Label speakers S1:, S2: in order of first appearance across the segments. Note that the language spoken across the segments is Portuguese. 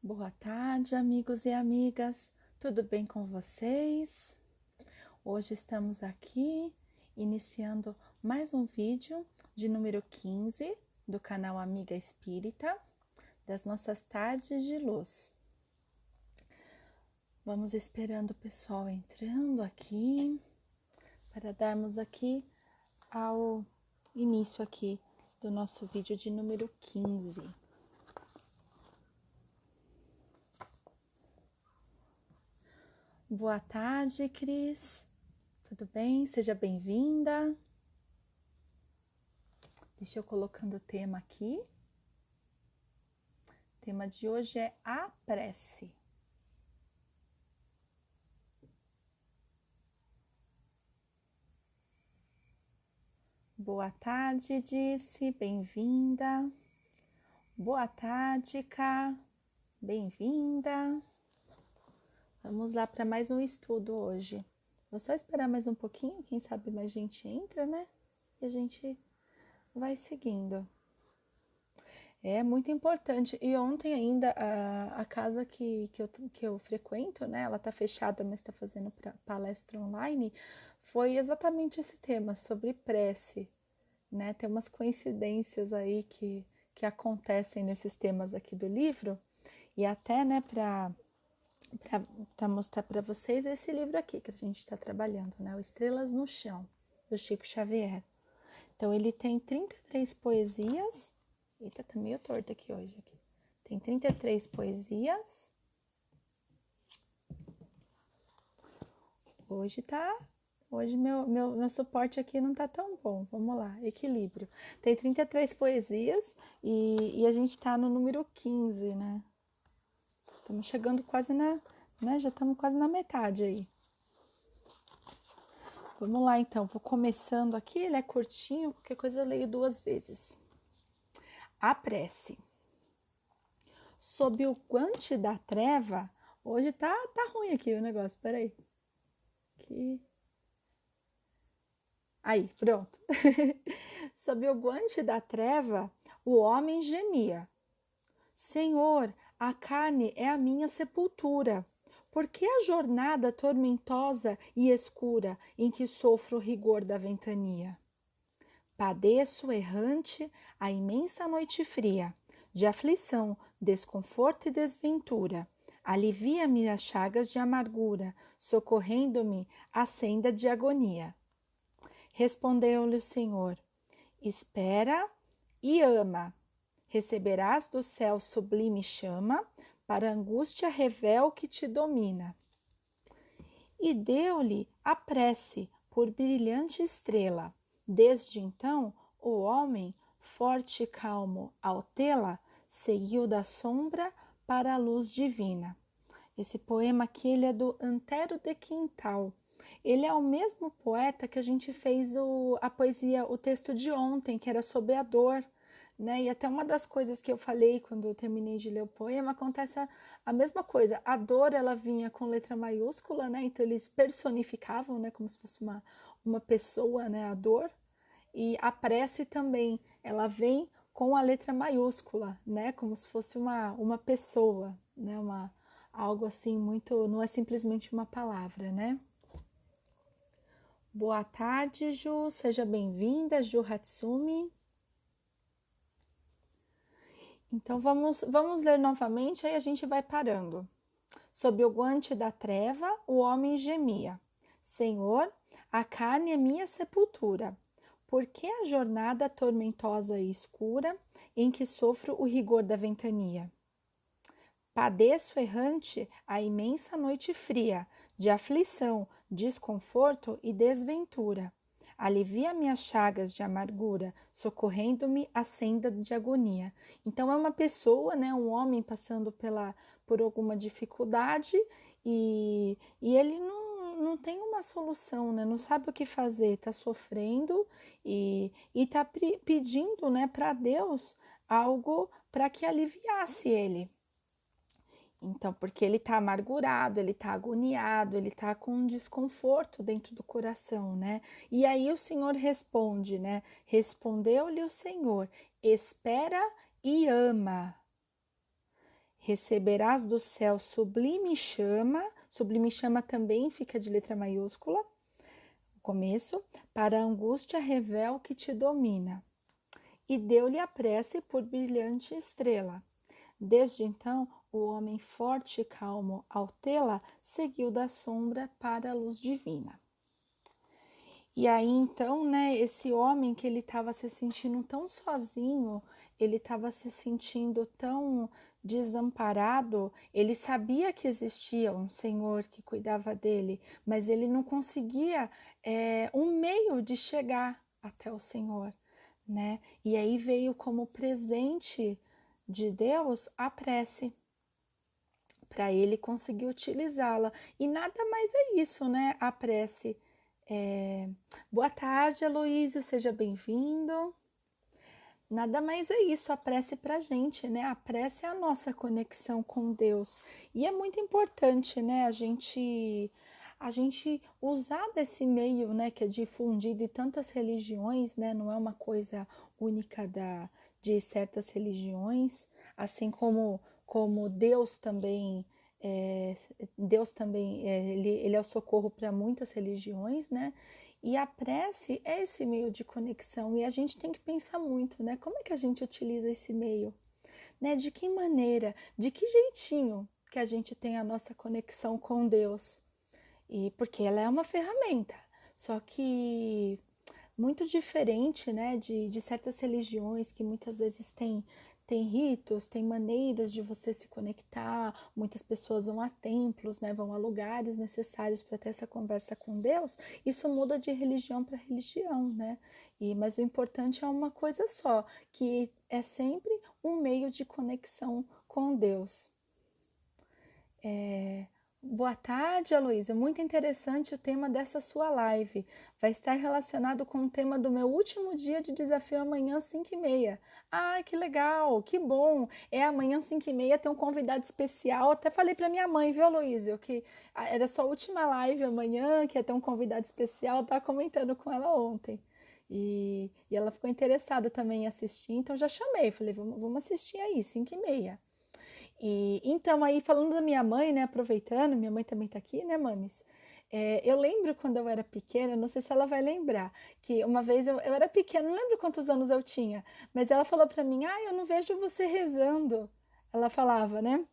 S1: Boa tarde, amigos e amigas. Tudo bem com vocês? Hoje estamos aqui iniciando mais um vídeo de número 15 do canal Amiga Espírita, das nossas tardes de luz. Vamos esperando o pessoal entrando aqui para darmos aqui ao início aqui do nosso vídeo de número 15. Boa tarde, Cris. Tudo bem? Seja bem-vinda. Deixa eu colocando o tema aqui. O tema de hoje é a prece. Boa tarde, Dirce. Bem-vinda. Boa tarde, Ká. Bem-vinda. Vamos lá para mais um estudo hoje. Vou só esperar mais um pouquinho, quem sabe mais gente entra, né? E a gente vai seguindo. É muito importante. E ontem ainda a casa que eu frequento, né? Ela tá fechada, mas está fazendo palestra online. Foi exatamente esse tema, sobre prece, né? Tem umas coincidências aí que acontecem nesses temas aqui do livro. E até, né, para mostrar para vocês esse livro aqui que a gente está trabalhando, né? O Estrelas no Chão, do Chico Xavier. Então, ele tem 33 poesias. Eita, tá meio torto aqui hoje. Tem 33 poesias. Hoje meu suporte aqui não tá tão bom. Vamos lá, equilíbrio. Tem 33 poesias e a gente tá no número 15, né? Estamos chegando quase né? Já estamos quase na metade aí. Vamos lá, então. Vou começando aqui. Ele é curtinho, qualquer coisa eu leio 2 vezes. A prece. Sob o guante da treva, hoje tá ruim aqui o negócio, peraí. Aqui. Aí, pronto. Sob o guante da treva, o homem gemia. Senhor, a carne é a minha sepultura. Por que a jornada tormentosa e escura em que sofro o rigor da ventania? Padeço errante a imensa noite fria, de aflição, desconforto e desventura. Alivia-me as chagas de amargura, socorrendo-me a senda de agonia. Respondeu-lhe o Senhor: espera e ama. Receberás do céu sublime chama, para a angústia revel que te domina. E deu-lhe a prece por brilhante estrela. Desde então, o homem, forte e calmo ao tê-la, seguiu da sombra para a luz divina. Esse poema aqui ele é do Antero de Quintal. Ele é o mesmo poeta que a gente fez a poesia, o texto de ontem, que era sobre a dor, né? E até uma das coisas que eu falei quando eu terminei de ler o poema, acontece a mesma coisa. A dor, ela vinha com letra maiúscula, né? Então eles personificavam, né? Como se fosse uma pessoa, né? A dor. E a prece também, ela vem com a letra maiúscula, né? Como se fosse uma pessoa, né? Algo assim muito, não é simplesmente uma palavra, né? Boa tarde, Ju, seja bem-vinda, Ju Hatsumi. Então vamos ler novamente, aí a gente vai parando. Sob o guante da treva, o homem gemia. Senhor, a carne é minha sepultura. Por que a jornada tormentosa e escura em que sofro o rigor da ventania? Padeço errante a imensa noite fria, de aflição, desconforto e desventura. Alivia minhas chagas de amargura, socorrendo-me a senda de agonia. Então é uma pessoa, né, um homem passando por alguma dificuldade e ele não tem uma solução, né, não sabe o que fazer, está sofrendo e está pedindo, né, para Deus algo para que aliviasse ele. Então, porque ele está amargurado, ele está agoniado, ele está com um desconforto dentro do coração, né? E aí o Senhor responde, né? Respondeu-lhe o Senhor: espera e ama. Receberás do céu sublime chama também fica de letra maiúscula, no começo, para a angústia revel que te domina. E deu-lhe a prece por brilhante estrela. Desde então, o homem forte e calmo, ao tê-la, seguiu da sombra para a luz divina. E aí, então, né, esse homem que ele estava se sentindo tão sozinho, ele estava se sentindo tão desamparado, ele sabia que existia um Senhor que cuidava dele, mas ele não conseguia um meio de chegar até o Senhor, né? E aí veio como presente de Deus a prece, para ele conseguir utilizá-la. E nada mais é isso, né? A prece. Boa tarde, Aloísio, seja bem-vindo. Nada mais é isso, a prece para a gente, né? A prece é a nossa conexão com Deus. E é muito importante, né? A gente usar desse meio, né? Que é difundido em tantas religiões, né? Não é uma coisa única de certas religiões, assim como Deus também. Deus também, ele é o socorro para muitas religiões, né? E a prece é esse meio de conexão e a gente tem que pensar muito, né? Como é que a gente utiliza esse meio, né? De que maneira, de que jeitinho que a gente tem a nossa conexão com Deus? E porque ela é uma ferramenta, só que muito diferente, né, de certas religiões que muitas vezes tem ritos, tem maneiras de você se conectar. Muitas pessoas vão a templos, né, vão a lugares necessários para ter essa conversa com Deus. Isso muda de religião para religião, né? Mas o importante é uma coisa só, que é sempre um meio de conexão com Deus. Boa tarde, Aloísa. Muito interessante o tema dessa sua live. Vai estar relacionado com o tema do meu último dia de desafio amanhã, 5h30. Ah, que legal, que bom. É amanhã, 5h30, tem um convidado especial. Até falei para minha mãe, viu, Aloísa, que era sua última live amanhã, que ia ter um convidado especial. Estava comentando com ela ontem. E ela ficou interessada também em assistir, então já chamei. Falei, vamos assistir aí, 5h30. E então, aí falando da minha mãe, né, aproveitando, minha mãe também tá aqui, né, mames? Eu lembro quando eu era pequena, não sei se ela vai lembrar, que uma vez eu era pequena, não lembro quantos anos eu tinha, mas ela falou pra mim, eu não vejo você rezando. Ela falava, né?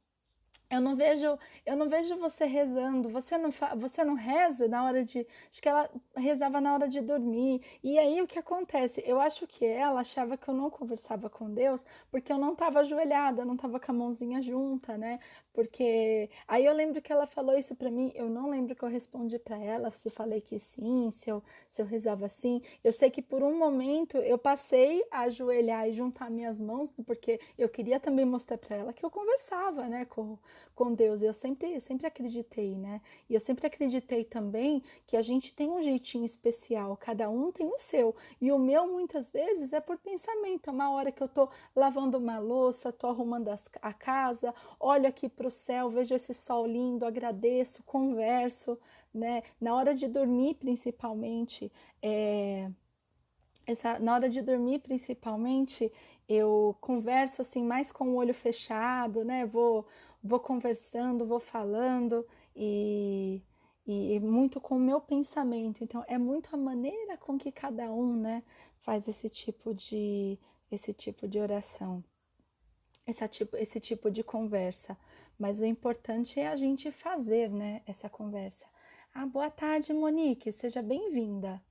S1: Eu não vejo você rezando. Você não reza na hora de. Acho que ela rezava na hora de dormir. E aí o que acontece? Eu acho que ela achava que eu não conversava com Deus porque eu não estava ajoelhada, não estava com a mãozinha junta, né? Porque aí eu lembro que ela falou isso para mim. Eu não lembro que eu respondi para ela se falei que sim, se eu rezava assim. Eu sei que por um momento eu passei a ajoelhar e juntar minhas mãos, porque eu queria também mostrar para ela que eu conversava, né, com Deus. Eu sempre acreditei, né? E eu sempre acreditei também que a gente tem um jeitinho especial, cada um tem o seu. E o meu, muitas vezes, é por pensamento. É uma hora que eu tô lavando uma louça, tô arrumando a casa, olho aqui para o céu, vejo esse sol lindo, agradeço, converso, né? Na hora de dormir, principalmente, na hora de dormir, principalmente, eu converso assim mais com o olho fechado, né? Vou conversando, vou falando e, e muito com o meu pensamento. Então, é muito a maneira com que cada um, né, faz esse tipo de oração, esse tipo de conversa. Mas o importante é a gente fazer, né, essa conversa. Boa tarde, Monique, seja bem-vinda.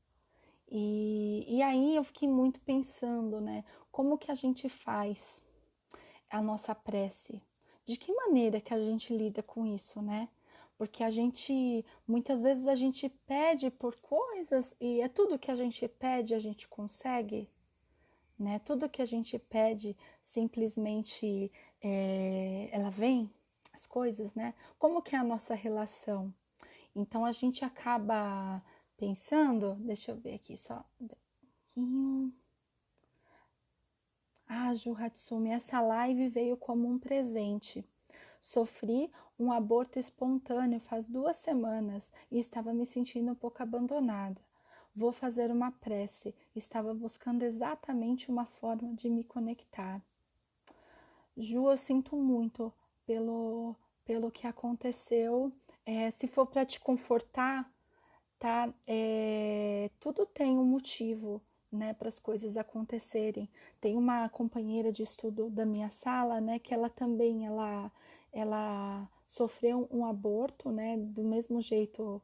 S1: E aí eu fiquei muito pensando, né? Como que a gente faz a nossa prece? De que maneira que a gente lida com isso, né? Porque muitas vezes a gente pede por coisas e é tudo que a gente pede, a gente consegue, né? Tudo que a gente pede, simplesmente ela vem, as coisas, né? Como que é a nossa relação? Então a gente acaba pensando, deixa eu ver aqui só um pouquinho. Ju Hatsumi, essa live veio como um presente. Sofri um aborto espontâneo faz 2 semanas e estava me sentindo um pouco abandonada. Vou fazer uma prece. Estava buscando exatamente uma forma de me conectar. Ju, eu sinto muito. pelo, pelo que aconteceu. Se for para te confortar, tá? Tudo tem um motivo, né, para as coisas acontecerem. Tem uma companheira de estudo da minha sala, né, que ela também ela sofreu um aborto, né, do mesmo jeito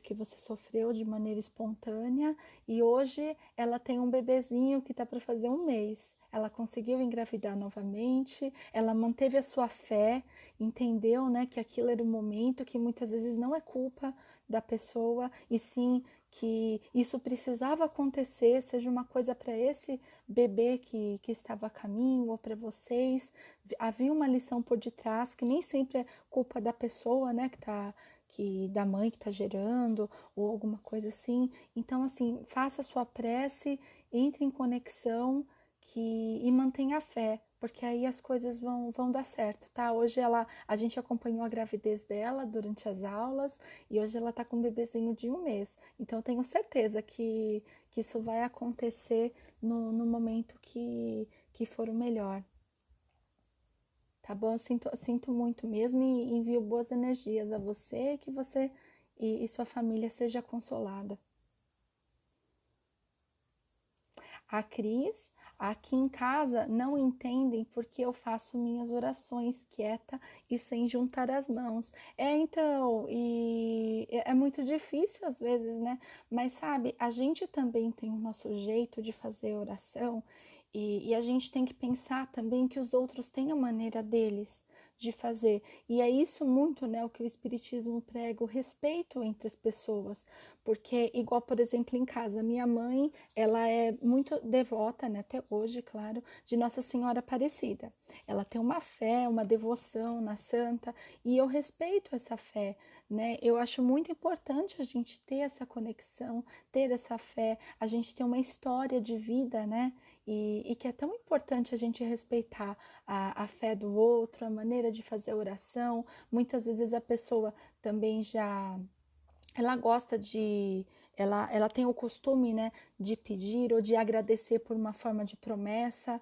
S1: que você sofreu, de maneira espontânea, e hoje ela tem um bebezinho que está para fazer um mês. Ela conseguiu engravidar novamente, ela manteve a sua fé, entendeu, né, que aquilo era o momento, que muitas vezes não é culpa da pessoa, e sim que isso precisava acontecer, seja uma coisa para esse bebê que estava a caminho ou para vocês. Havia uma lição por detrás que nem sempre é culpa da pessoa, né, da mãe que está gerando ou alguma coisa assim. Então, assim, faça a sua prece, entre em conexão e mantenha a fé, porque aí as coisas vão dar certo, tá? Hoje a gente acompanhou a gravidez dela durante as aulas e hoje ela tá com um bebezinho de um mês. Então eu tenho certeza que isso vai acontecer no momento que for o melhor. Tá bom? Sinto muito mesmo e envio boas energias a você, que você e sua família seja consolada. A Cris, aqui em casa não entendem porque eu faço minhas orações quieta e sem juntar as mãos. Então, e é muito difícil às vezes, né? Mas sabe, a gente também tem o nosso jeito de fazer oração e a gente tem que pensar também que os outros têm a maneira deles de fazer. E é isso muito, né, o que o Espiritismo prega, o respeito entre as pessoas. Porque, igual, por exemplo, em casa, minha mãe, ela é muito devota, né, até hoje, claro, de Nossa Senhora Aparecida. Ela tem uma fé, uma devoção na santa, e eu respeito essa fé, né? Eu acho muito importante a gente ter essa conexão, ter essa fé, a gente ter uma história de vida, né? E que é tão importante a gente respeitar a fé do outro, a maneira de fazer oração. Muitas vezes a pessoa também ela gosta ela tem o costume, né, de pedir ou de agradecer por uma forma de promessa,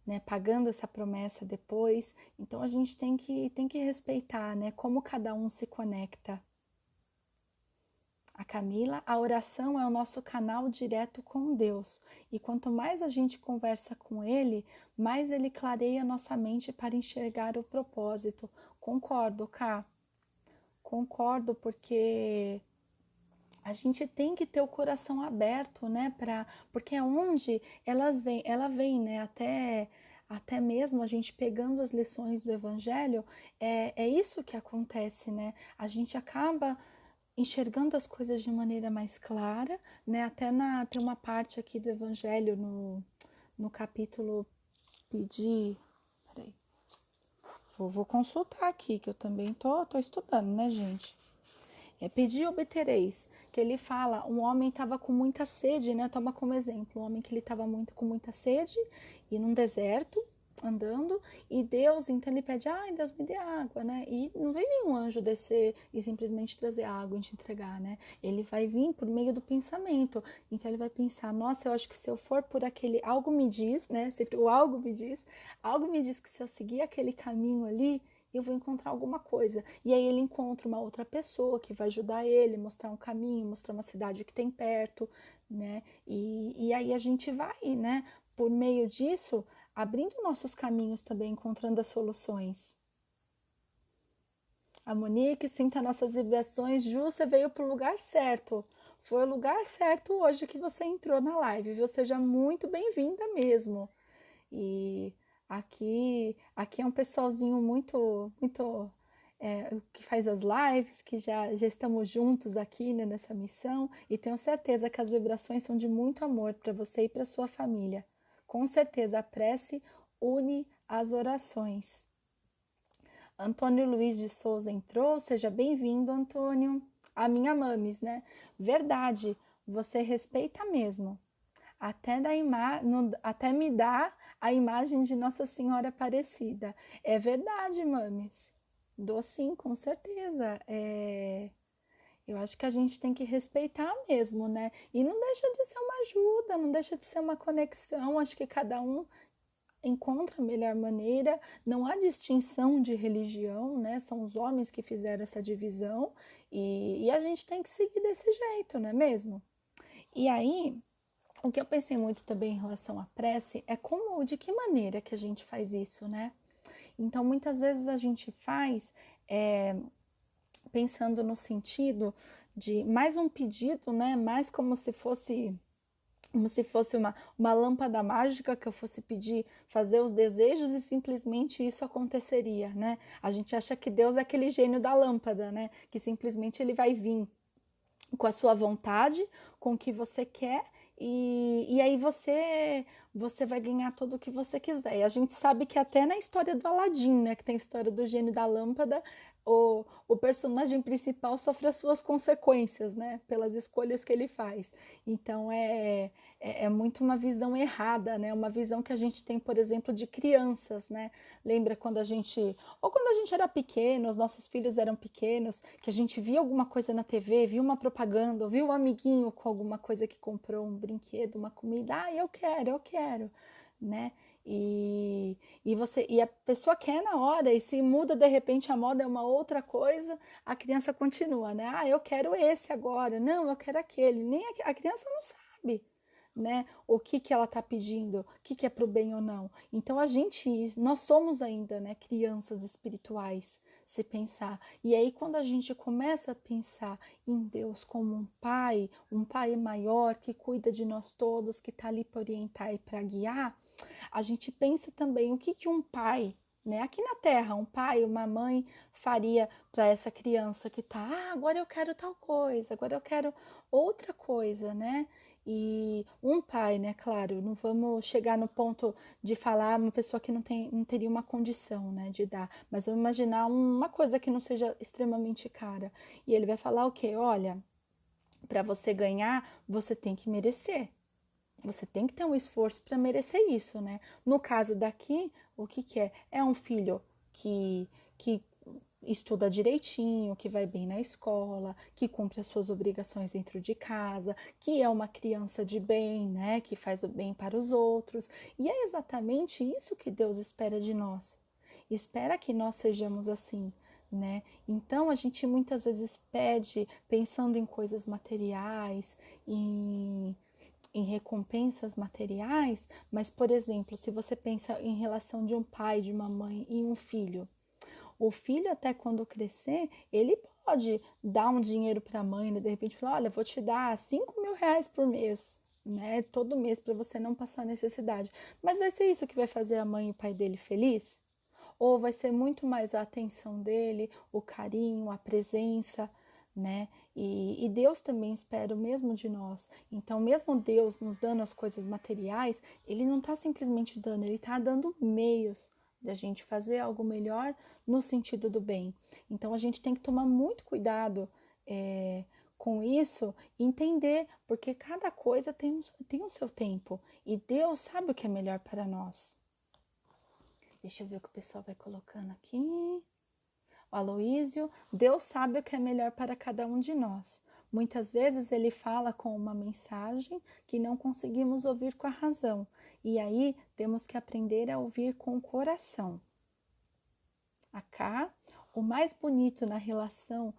S1: né, pagando essa promessa depois. Então a gente tem que respeitar, né, como cada um se conecta. A Camila, a oração é o nosso canal direto com Deus. E quanto mais a gente conversa com Ele, mais Ele clareia nossa mente para enxergar o propósito. Concordo, Ká. Concordo, porque a gente tem que ter o coração aberto, né, porque é onde ela vem, né, até mesmo a gente pegando as lições do evangelho, é isso que acontece, né? A gente acaba enxergando as coisas de maneira mais clara, né? Tem uma parte aqui do evangelho no capítulo pedir, peraí, vou consultar aqui, que eu também tô estudando, né, gente? Pedir e obtereis, que ele fala, um homem estava com muita sede, né? Toma como exemplo, um homem que ele estava com muita sede e num deserto andando e Deus, então ele pede, ai Deus me dê água, né? E não vem nenhum anjo descer e simplesmente trazer água e te entregar, né? Ele vai vir por meio do pensamento, então ele vai pensar, nossa, eu acho que se eu for por aquele, algo me diz, né? Sempre o algo me diz que se eu seguir aquele caminho ali eu vou encontrar alguma coisa. E aí ele encontra uma outra pessoa que vai ajudar ele, mostrar um caminho, mostrar uma cidade que tem perto, né? E aí a gente vai, né? Por meio disso, abrindo nossos caminhos também, encontrando as soluções. A Monique, sinta nossas vibrações. Ju, você veio para o lugar certo. Foi o lugar certo hoje que você entrou na live, viu? Seja muito bem-vinda mesmo. E aqui é um pessoalzinho que faz as lives, que já estamos juntos aqui, né, nessa missão, e tenho certeza que as vibrações são de muito amor para você e para sua família. Com certeza a prece une as orações. Antônio Luiz de Souza entrou, seja bem-vindo, Antônio. A minha mames, né? Verdade, você respeita mesmo. Até me dá a imagem de Nossa Senhora Aparecida. É verdade, mames. Dou sim, com certeza. Eu acho que a gente tem que respeitar mesmo, né? E não deixa de ser uma ajuda, não deixa de ser uma conexão. Acho que cada um encontra a melhor maneira, não há distinção de religião, né? São os homens que fizeram essa divisão e a gente tem que seguir desse jeito, não é mesmo? E aí, o que eu pensei muito também em relação à prece é como, de que maneira que a gente faz isso, né? Então, muitas vezes a gente faz pensando no sentido de mais um pedido, né? Mais como se fosse uma lâmpada mágica que eu fosse pedir, fazer os desejos e simplesmente isso aconteceria, né? A gente acha que Deus é aquele gênio da lâmpada, né? Que simplesmente ele vai vir com a sua vontade, com o que você quer e aí você vai ganhar tudo o que você quiser. E a gente sabe que até na história do Aladim, né, que tem a história do gênio da lâmpada, o personagem principal sofre as suas consequências, né, pelas escolhas que ele faz. Então é muito uma visão errada, né, uma visão que a gente tem, por exemplo, de crianças, né. Lembra quando a gente era pequeno, os nossos filhos eram pequenos, que a gente via alguma coisa na TV, via uma propaganda, viu um amiguinho com alguma coisa que comprou, um brinquedo, uma comida, eu quero, né? E a pessoa quer na hora, e se muda de repente a moda é uma outra coisa, a criança continua, né? Ah, eu quero esse agora, não, eu quero aquele. Nem a criança não sabe, né? O que que ela está pedindo, o que que é para o bem ou não. Então nós somos ainda, né, crianças espirituais, se pensar. E aí quando a gente começa a pensar em Deus como um pai maior que cuida de nós todos, que está ali para orientar e para guiar, a gente pensa também o que que um pai, né, aqui na Terra, um pai, uma mãe faria para essa criança que está, agora eu quero tal coisa, agora eu quero outra coisa, né? E um pai, né, claro, não vamos chegar no ponto de falar uma pessoa que não teria uma condição, né, de dar, mas vamos imaginar uma coisa que não seja extremamente cara. E ele vai falar o quê? Olha, para você ganhar, você tem que merecer. Você tem que ter um esforço para merecer isso, né? No caso daqui, o que que é? É um filho que estuda direitinho, que vai bem na escola, que cumpre as suas obrigações dentro de casa, que é uma criança de bem, né? Que faz o bem para os outros. E é exatamente isso que Deus espera de nós. Espera que nós sejamos assim, né? Então a gente muitas vezes pede pensando em coisas materiais, em recompensas materiais, mas, por exemplo, se você pensa em relação de um pai, de uma mãe e um filho, o filho até quando crescer, ele pode dar um dinheiro para a mãe, né? De repente falar, olha, vou te dar 5.000 reais por mês, né? Todo mês para você não passar necessidade. Mas vai ser isso que vai fazer a mãe e o pai dele feliz? Ou vai ser muito mais a atenção dele, o carinho, a presença, né? E Deus também espera o mesmo de nós. Então, mesmo Deus nos dando as coisas materiais, Ele não está simplesmente dando, Ele está dando meios de a gente fazer algo melhor no sentido do bem. Então, a gente tem que tomar muito cuidado com isso e entender, porque cada coisa tem o seu tempo. E Deus sabe o que é melhor para nós. Deixa eu ver o que o pessoal vai colocando aqui. O Aloísio, Deus sabe o que é melhor para cada um de nós. Muitas vezes ele fala com uma mensagem que não conseguimos ouvir com a razão. E aí temos que aprender a ouvir com o coração. Acá, o mais bonito na relação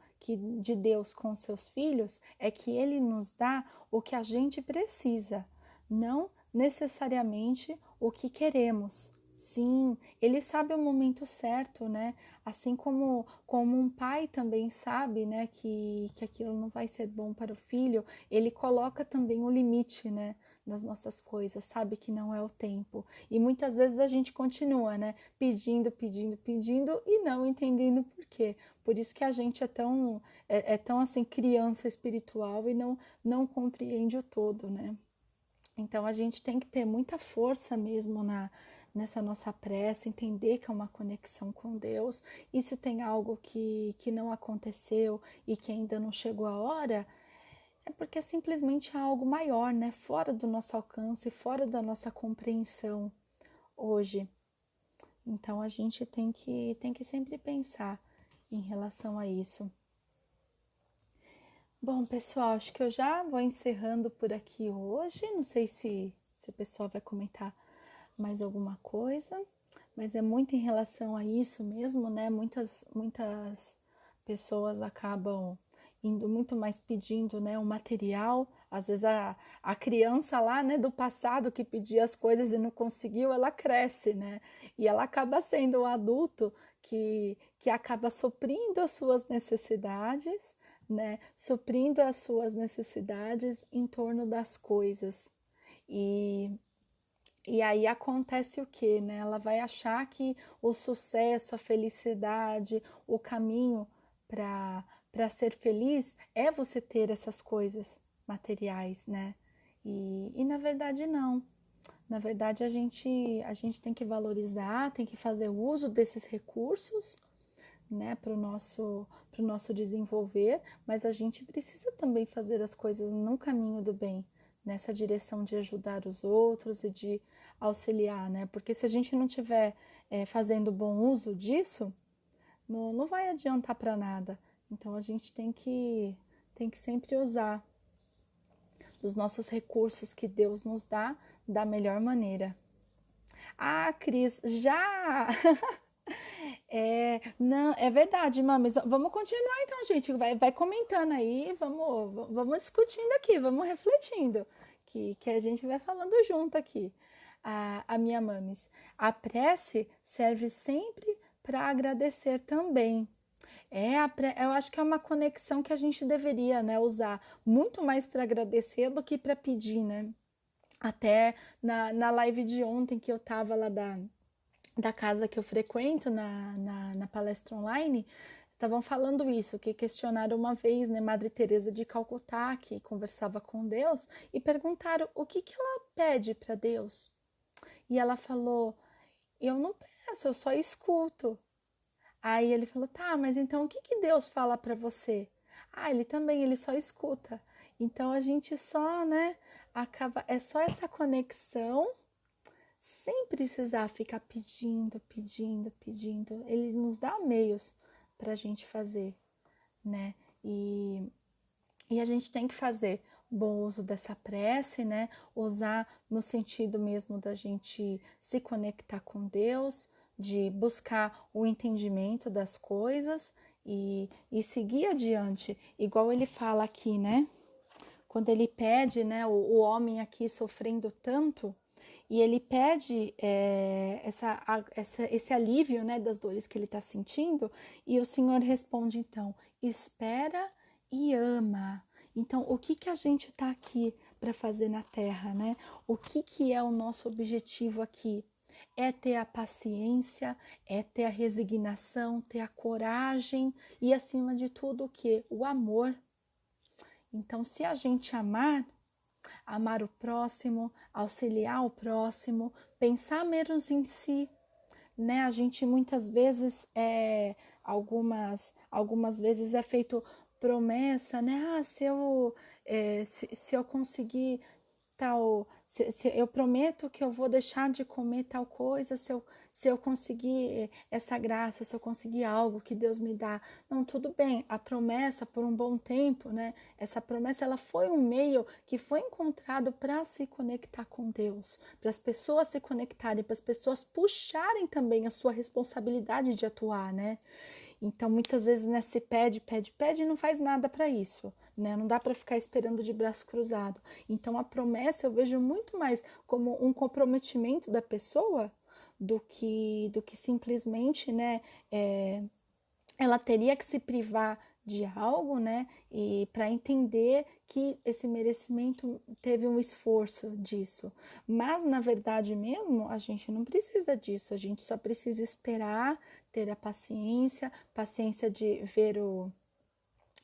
S1: de Deus com seus filhos é que ele nos dá o que a gente precisa, não necessariamente o que queremos. Sim, ele sabe o momento certo, né? Assim como um pai também sabe, né, que aquilo não vai ser bom para o filho, ele coloca também o limite, né, nas nossas coisas, sabe que não é o tempo. E muitas vezes a gente continua, né, pedindo, pedindo, pedindo e não entendendo por quê. Por isso que a gente é tão assim criança espiritual e não compreende o todo, né? Então a gente tem que ter muita força mesmo nessa nossa prece, entender que é uma conexão com Deus. E se tem algo que não aconteceu e que ainda não chegou a hora, é porque é simplesmente algo maior, né? Fora do nosso alcance, fora da nossa compreensão hoje. Então a gente tem que sempre pensar em relação a isso. Bom, pessoal, acho que eu já vou encerrando por aqui hoje. Não sei se o pessoal vai comentar mais alguma coisa, mas é muito em relação a isso mesmo, né? Muitas pessoas acabam indo muito mais pedindo, né, o material. Às vezes a criança lá, né, do passado que pedia as coisas e não conseguiu, ela cresce, né? E ela acaba sendo o adulto que acaba suprindo as suas necessidades, né? Suprindo as suas necessidades em torno das coisas. E e aí acontece o quê, né? Ela vai achar que o sucesso, a felicidade, o caminho para ser feliz é você ter essas coisas materiais, né? E na verdade não. Na verdade a gente tem que valorizar, tem que fazer uso desses recursos, né, para o nosso desenvolver, mas a gente precisa também fazer as coisas no caminho do bem, nessa direção de ajudar os outros e de auxiliar, né? Porque se a gente não tiver fazendo bom uso disso, não vai adiantar para nada. Então a gente tem que sempre usar os nossos recursos que Deus nos dá da melhor maneira. Ah, Cris, já! Não, é verdade, mames. Vamos continuar então, gente. Vai comentando aí, vamos discutindo aqui, vamos refletindo, que a gente vai falando junto aqui. A minha mames, a prece serve sempre para agradecer também. Eu acho que é uma conexão que a gente deveria, né, usar muito mais para agradecer do que para pedir, né? Até na live de ontem que eu tava lá da casa que eu frequento, na palestra online, estavam falando isso, que questionaram uma vez, né, Madre Teresa de Calcutá, que conversava com Deus, e perguntaram o que ela pede para Deus. E ela falou, eu não peço, eu só escuto. Aí ele falou, tá, mas então o que Deus fala para você? Ah, ele só escuta. Então a gente só, né, é só essa conexão sem precisar ficar pedindo, pedindo, pedindo. Ele nos dá meios para a gente fazer, né? E a gente tem que fazer bom uso dessa prece, né? Usar no sentido mesmo da gente se conectar com Deus, de buscar o entendimento das coisas e seguir adiante, igual ele fala aqui, né? Quando ele pede, né, o homem aqui sofrendo tanto, e ele pede esse alívio, né, das dores que ele está sentindo, e o Senhor responde então, espera e ama. Então, o que a gente está aqui para fazer na Terra, né? O que é o nosso objetivo aqui? É ter a paciência, é ter a resignação, ter a coragem e, acima de tudo, o que? O amor. Então, se a gente amar o próximo, auxiliar o próximo, pensar menos em si, né? A gente muitas vezes algumas vezes é feito promessa, né? Ah, se eu conseguir tal, se eu prometo que eu vou deixar de comer tal coisa, se eu conseguir essa graça, se eu conseguir algo que Deus me dá. Não, tudo bem, a promessa por um bom tempo, né? Essa promessa ela foi um meio que foi encontrado para se conectar com Deus, para as pessoas se conectarem, para as pessoas puxarem também a sua responsabilidade de atuar, né? Então, muitas vezes, né, se pede, pede, pede e não faz nada para isso, né? Não dá para ficar esperando de braço cruzado. Então, a promessa eu vejo muito mais como um comprometimento da pessoa do que simplesmente, né, ela teria que se privar de algo, né? E para entender que esse merecimento teve um esforço disso. Mas na verdade mesmo, a gente não precisa disso, a gente só precisa esperar, ter a paciência, paciência de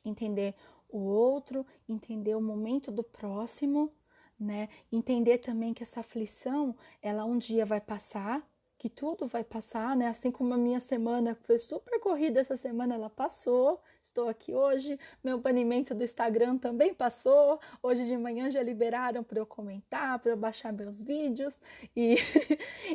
S1: entender o outro, entender o momento do próximo, né? Entender também que essa aflição, ela um dia vai passar, que tudo vai passar, né? Assim como a minha semana foi super corrida, essa semana ela passou. Estou aqui hoje, meu banimento do Instagram também passou. Hoje de manhã já liberaram para eu comentar, para eu baixar meus vídeos e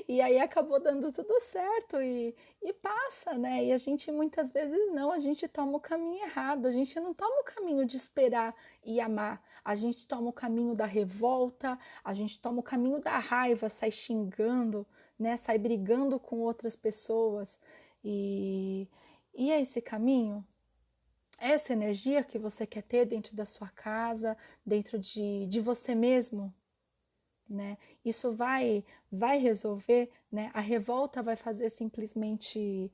S1: e aí acabou dando tudo certo e passa, né? E a gente muitas vezes não, a gente toma o caminho errado, a gente não toma o caminho de esperar e amar. A gente toma o caminho da revolta, a gente toma o caminho da raiva, sai xingando, né? Sai brigando com outras pessoas. E, e é esse caminho? Essa energia que você quer ter dentro da sua casa, dentro de você mesmo, né? Isso vai resolver, né? A revolta vai fazer simplesmente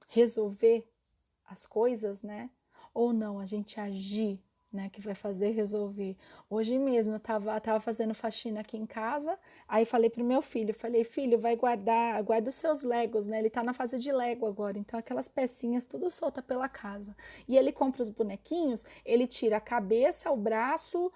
S1: resolver as coisas, né? Ou não, a gente agir, né? Que vai fazer resolver. Hoje mesmo eu tava fazendo faxina aqui em casa, aí falei pro meu filho, falei, filho, guarda os seus Legos, né? Ele tá na fase de Lego agora, então aquelas pecinhas tudo solta pela casa. E ele compra os bonequinhos, ele tira a cabeça, o braço,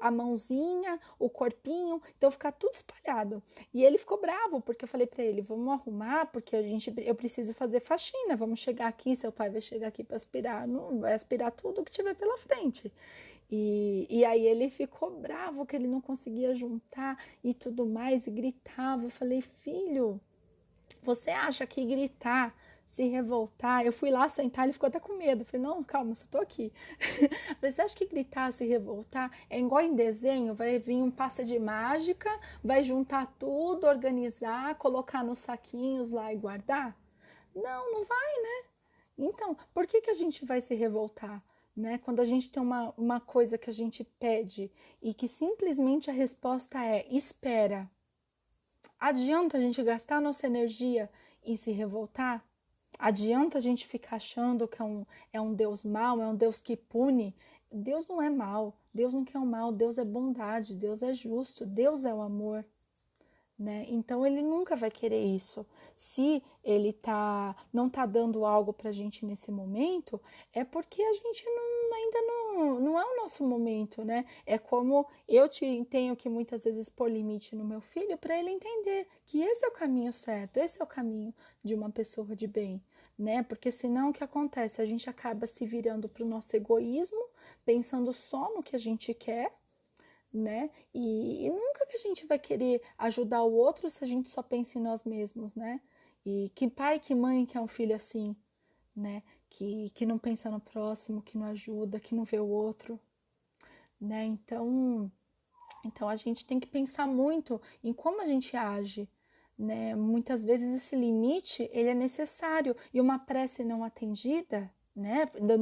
S1: a mãozinha, o corpinho, então fica tudo espalhado. E ele ficou bravo, porque eu falei para ele, vamos arrumar, porque eu preciso fazer faxina, vamos chegar aqui, seu pai vai chegar aqui para aspirar, não vai aspirar tudo que tiver pela frente. E aí ele ficou bravo que ele não conseguia juntar e tudo mais, e gritava. Eu falei, filho, você acha que gritar, se revoltar, eu fui lá sentar, ele ficou até com medo. Eu falei, não, calma, eu só tô aqui. Você acha que gritar, se revoltar é igual em desenho? Vai vir um passe de mágica, vai juntar tudo, organizar, colocar nos saquinhos lá e guardar? Não, não vai. Então, por que que a gente vai se revoltar? Né? Quando a gente tem uma coisa que a gente pede e que simplesmente a resposta é espera. Adianta a gente gastar nossa energia e se revoltar? Adianta a gente ficar achando que é um Deus mau, é um Deus que pune? Deus não é mau, Deus não quer o mal, Deus é bondade, Deus é justo, Deus é o amor. Né? Então ele nunca vai querer isso. Se ele não tá dando algo pra gente nesse momento, é porque a gente ainda não é o nosso momento, né? É como tenho que muitas vezes pôr limite no meu filho para ele entender que esse é o caminho certo, esse é o caminho de uma pessoa de bem, né? Porque senão o que acontece? A gente acaba se virando pro nosso egoísmo, pensando só no que a gente quer, né? E nunca que a gente vai querer ajudar o outro se a gente só pensa em nós mesmos, né? E que pai, que mãe que é um filho assim, né? Que não pensa no próximo, que não ajuda, que não vê o outro, né? Então a gente tem que pensar muito em como a gente age, né? Muitas vezes esse limite ele é necessário e uma prece não atendida, né? No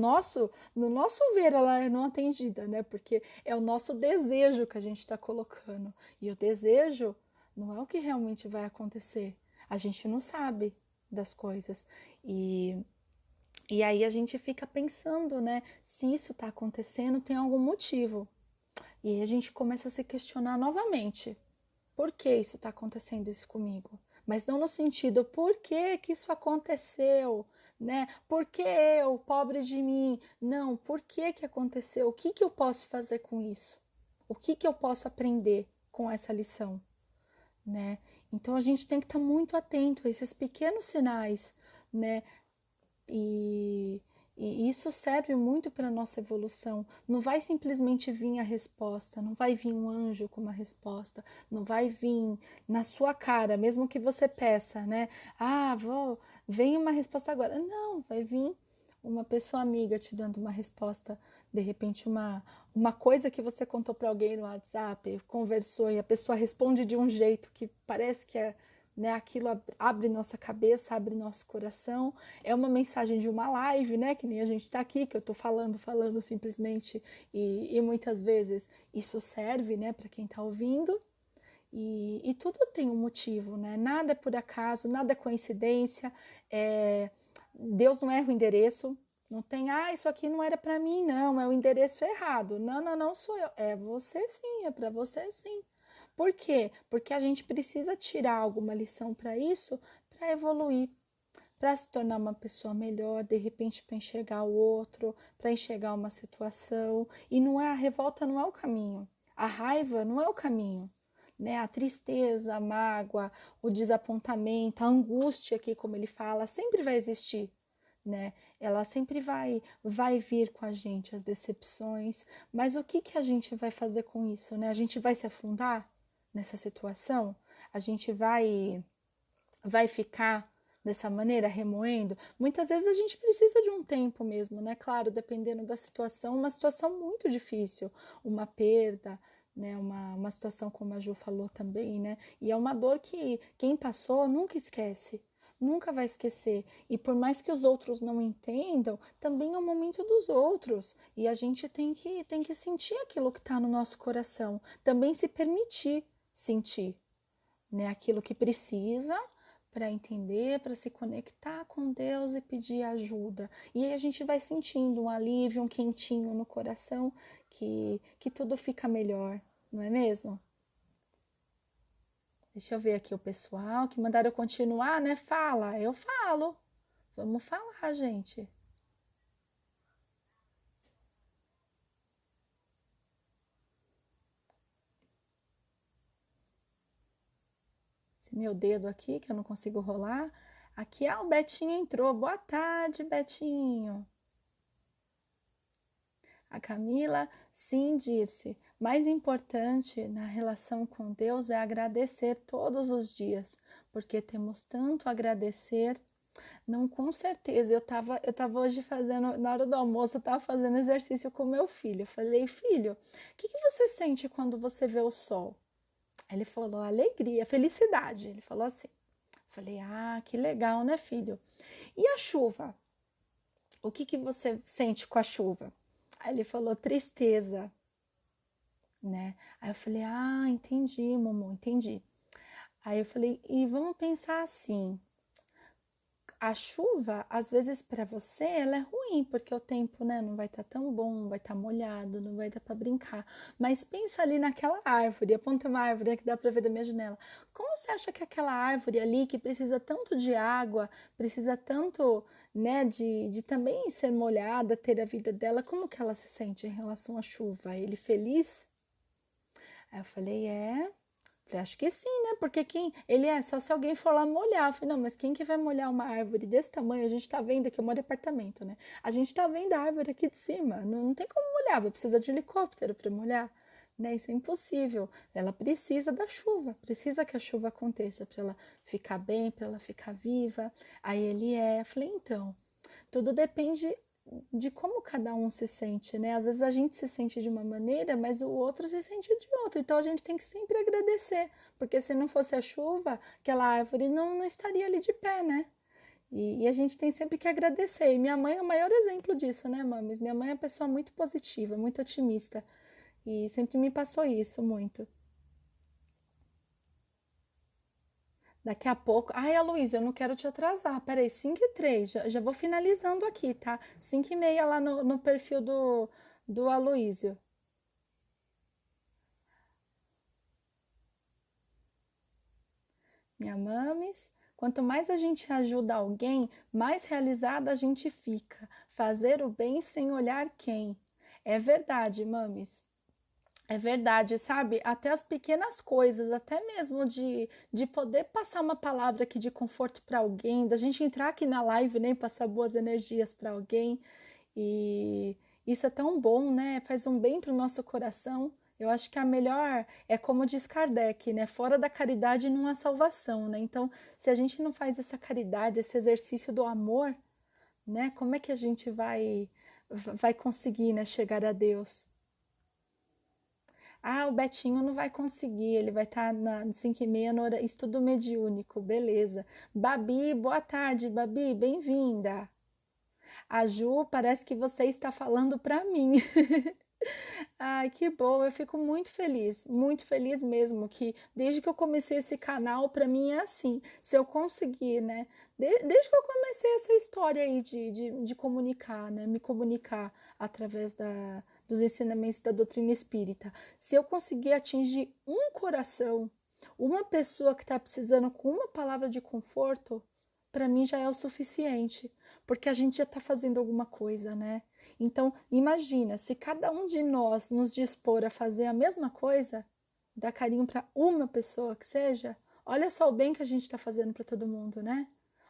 S1: nosso ver ela é não atendida, né? Porque é o nosso desejo que a gente está colocando e o desejo não é o que realmente vai acontecer. A gente não sabe das coisas e aí a gente fica pensando, né? Se isso está acontecendo, tem algum motivo. E aí a gente começa a se questionar novamente. Por que isso está acontecendo isso comigo? Mas não no sentido, por que que isso aconteceu? Né? Por que eu, pobre de mim? Não, por que que aconteceu? O que que eu posso fazer com isso? O que que eu posso aprender com essa lição? Né? Então a gente tem que estar muito atento a esses pequenos sinais, né? E, e isso serve muito para a nossa evolução. Não vai simplesmente vir a resposta, não vai vir um anjo com uma resposta, não vai vir na sua cara, mesmo que você peça, né? Vem uma resposta agora. Não, vai vir uma pessoa amiga te dando uma resposta, de repente uma coisa que você contou para alguém no WhatsApp, conversou e a pessoa responde de um jeito que parece que é, né, aquilo abre nossa cabeça, abre nosso coração. É uma mensagem de uma live, né, que nem a gente está aqui, que eu estou falando simplesmente e muitas vezes isso serve, né, para quem está ouvindo. E tudo tem um motivo, né? Nada é por acaso, nada é coincidência. Deus não erra o endereço. Não tem, isso aqui não era para mim, não, é o endereço errado. Não, não, não sou eu. É você sim, é para você sim. Por quê? Porque a gente precisa tirar alguma lição para isso, para evoluir, para se tornar uma pessoa melhor, de repente para enxergar o outro, para enxergar uma situação. E não é a revolta não é o caminho. A raiva não é o caminho. né? A tristeza, a mágoa, o desapontamento, a angústia aqui, como ele fala, sempre vai existir, né? Ela sempre vai vir com a gente, as decepções, mas o que que a gente vai fazer com isso, né? A gente vai se afundar nessa situação? A gente vai ficar dessa maneira, remoendo? Muitas vezes a gente precisa de um tempo mesmo, né? Claro, dependendo da situação, uma situação muito difícil, uma perda, né? Uma situação como a Ju falou também, né? E é uma dor que quem passou nunca esquece. Nunca vai esquecer. E por mais que os outros não entendam, também é o momento dos outros. E a gente tem que sentir aquilo que está no nosso coração. Também se permitir sentir, né, aquilo que precisa para entender, para se conectar com Deus e pedir ajuda. E aí a gente vai sentindo um alívio, um quentinho no coração, que tudo fica melhor, não é mesmo? Deixa eu ver aqui o pessoal que mandaram eu continuar, né? Fala, eu falo. Vamos falar, gente. Esse meu dedo aqui, que eu não consigo rolar. Aqui, o Betinho entrou. Boa tarde, Betinho. A Camila, sim, disse. Mais importante na relação com Deus é agradecer todos os dias, porque temos tanto a agradecer. Não, com certeza. Eu tava hoje fazendo, na hora do almoço, eu tava fazendo exercício com meu filho. Eu falei, filho, o que que você sente quando você vê o sol? Aí ele falou, alegria, felicidade. Ele falou assim. Eu falei, que legal, né, filho? E a chuva? O que que você sente com a chuva? Aí ele falou, tristeza, né? Aí eu falei, entendi, Momo, entendi. Aí eu falei, e vamos pensar assim, a chuva, às vezes para você, ela é ruim, porque o tempo, né, não vai estar tão bom, vai estar molhado, não vai dar para brincar. Mas pensa ali naquela árvore, aponta uma árvore, né, que dá para ver da minha janela. Como você acha que aquela árvore ali, que precisa tanto de água, precisa tanto, né, de também ser molhada, ter a vida dela, como que ela se sente em relação à chuva? Ele feliz? Aí eu falei, falei, acho que sim, né? Porque quem. Ele só se alguém for lá molhar. Eu falei, não, mas quem que vai molhar uma árvore desse tamanho? A gente tá vendo aqui, eu moro em apartamento, né? A gente tá vendo a árvore aqui de cima. Não tem como molhar, vai precisar de helicóptero para molhar. Né? Isso é impossível. Ela precisa da chuva, precisa que a chuva aconteça para ela ficar bem, para ela ficar viva. Aí ele Eu falei, então, tudo depende de como cada um se sente, né? Às vezes a gente se sente de uma maneira, mas o outro se sente de outra. Então a gente tem que sempre agradecer, porque se não fosse a chuva, aquela árvore não estaria ali de pé, né? E a gente tem sempre que agradecer. E minha mãe é o maior exemplo disso, né, mames? Minha mãe é uma pessoa muito positiva, muito otimista. E sempre me passou isso muito. Daqui a pouco. Ai, Aloysio, eu não quero te atrasar. Peraí, 5h03. Já vou finalizando aqui, tá? 5h30 lá no perfil do Aloysio. Minha mames. Quanto mais a gente ajuda alguém, mais realizada a gente fica. Fazer o bem sem olhar quem. É verdade, mames. É verdade, sabe? Até as pequenas coisas, até mesmo de poder passar uma palavra aqui de conforto para alguém, da gente entrar aqui na live, né, e passar boas energias para alguém. E isso é tão bom, né? Faz um bem para o nosso coração. Eu acho que a melhor é como diz Kardec, né? Fora da caridade não há salvação, né? Então, se a gente não faz essa caridade, esse exercício do amor, né? Como é que a gente vai conseguir, né, chegar a Deus? O Betinho não vai conseguir, ele vai estar na 5h30 no estudo mediúnico, beleza. Babi, boa tarde, Babi, bem-vinda. A Ju, parece que você está falando para mim. Ai, que bom, eu fico muito feliz mesmo, que desde que eu comecei esse canal, para mim é assim, se eu conseguir, né, desde que eu comecei essa história aí de comunicar, né, me comunicar através dos ensinamentos da doutrina espírita, se eu conseguir atingir um coração, uma pessoa que está precisando com uma palavra de conforto, para mim já é o suficiente, porque a gente já está fazendo alguma coisa, né? Então, imagina, se cada um de nós nos dispor a fazer a mesma coisa, dar carinho para uma pessoa que seja, olha só o bem que a gente está fazendo para todo mundo, né?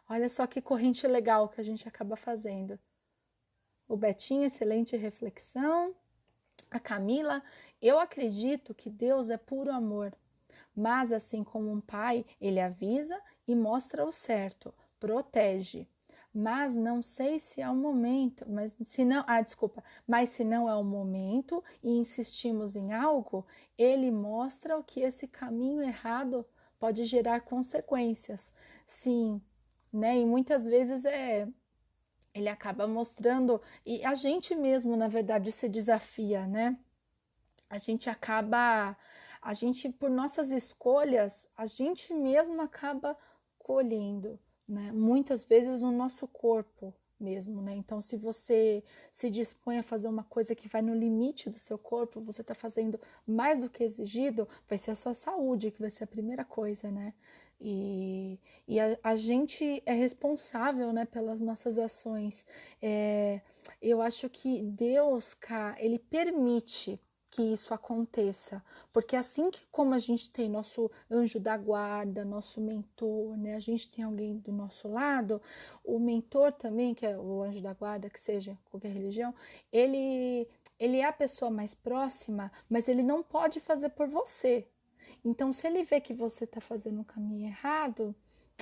S1: Olha só que corrente legal que a gente acaba fazendo. O Betinho, excelente reflexão. A Camila, eu acredito que Deus é puro amor, mas assim como um pai, ele avisa e mostra o certo, protege. Mas não sei se é o momento, mas se não é o momento e insistimos em algo, ele mostra o que esse caminho errado pode gerar consequências. Sim, né? E muitas vezes ele acaba mostrando, e a gente mesmo, na verdade, se desafia, né? A gente acaba, a gente, por nossas escolhas, a gente mesmo acaba colhendo, né? Muitas vezes no nosso corpo mesmo, né? Então, se você se dispõe a fazer uma coisa que vai no limite do seu corpo, você está fazendo mais do que exigido, vai ser a sua saúde, que vai ser a primeira coisa, né? E a gente é responsável, né, pelas nossas ações. Eu acho que Deus, cá, ele permite que isso aconteça, porque assim que como a gente tem nosso anjo da guarda, nosso mentor, né, a gente tem alguém do nosso lado, o mentor também, que é o anjo da guarda, que seja qualquer religião, ele é a pessoa mais próxima, mas ele não pode fazer por você. Então, se ele vê que você está fazendo o caminho errado,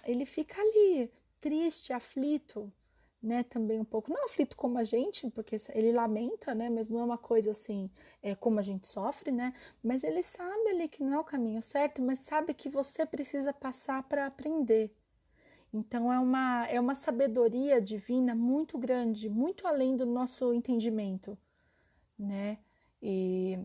S1: ele fica ali, triste, aflito, né? Também um pouco, não aflito como a gente, porque ele lamenta, né? Mas não é uma coisa assim, como a gente sofre, né? Mas ele sabe ali que não é o caminho certo, mas sabe que você precisa passar para aprender. Então, é uma sabedoria divina muito grande, muito além do nosso entendimento, né? E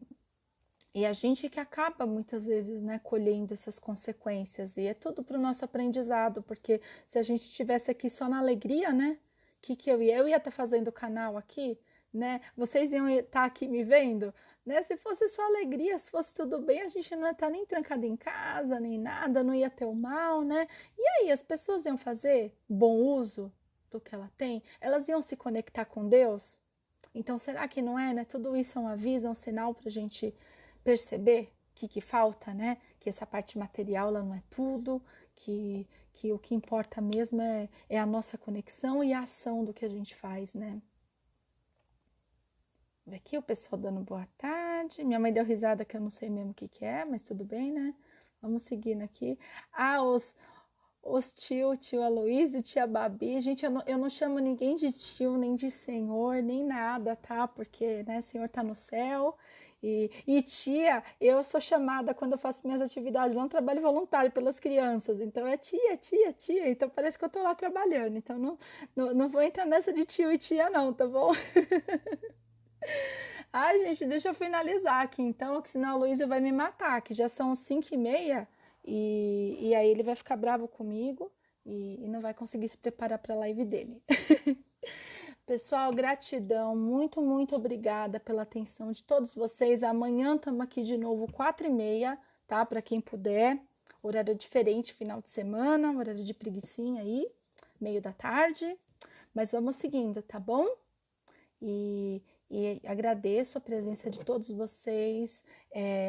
S1: e a gente que acaba muitas vezes, né, colhendo essas consequências. E é tudo para o nosso aprendizado, porque se a gente estivesse aqui só na alegria, né? Que eu ia estar fazendo o canal aqui, né? Vocês iam estar aqui me vendo, né? Se fosse só alegria, se fosse tudo bem, a gente não ia estar nem trancado em casa, nem nada, não ia ter o mal, né? E aí, as pessoas iam fazer bom uso do que ela tem? Elas iam se conectar com Deus? Então, será que não é, né? Tudo isso é um aviso, é um sinal para a gente perceber que falta, né? Que essa parte material ela não é tudo, que o que importa mesmo é a nossa conexão e a ação do que a gente faz, né? Aqui o pessoal dando boa tarde. Minha mãe deu risada que eu não sei mesmo o que é, mas tudo bem, né? Vamos seguindo aqui. Ah, os tio Aloysio, tia Babi. Gente, eu não chamo ninguém de tio, nem de senhor, nem nada, tá? Porque, né, senhor tá no céu. E tia, eu sou chamada quando eu faço minhas atividades lá no trabalho voluntário pelas crianças. Então é tia, tia, tia. Então parece que eu tô lá trabalhando. Então não vou entrar nessa de tio e tia, não, tá bom? Ai, gente, deixa eu finalizar aqui então, que senão a Luísa vai me matar, que já são 5h30 e aí ele vai ficar bravo comigo e não vai conseguir se preparar para a live dele. Pessoal, gratidão, muito, muito obrigada pela atenção de todos vocês. Amanhã estamos aqui de novo, 4h30, tá? Para quem puder. Horário diferente, final de semana, horário de preguicinha aí, meio da tarde. Mas vamos seguindo, tá bom? E agradeço a presença de todos vocês.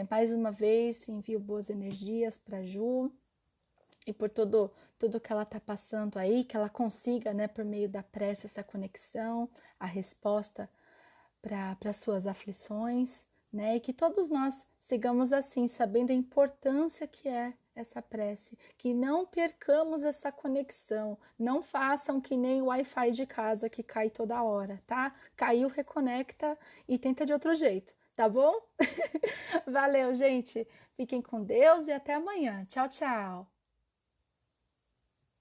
S1: Mais uma vez, envio boas energias para Ju e por tudo que ela está passando aí, que ela consiga, né, por meio da prece, essa conexão, a resposta para suas aflições, né, e que todos nós sigamos assim, sabendo a importância que é essa prece, que não percamos essa conexão, não façam que nem o Wi-Fi de casa que cai toda hora, tá? Caiu, reconecta e tenta de outro jeito, tá bom? Valeu, gente. Fiquem com Deus e até amanhã. Tchau, tchau.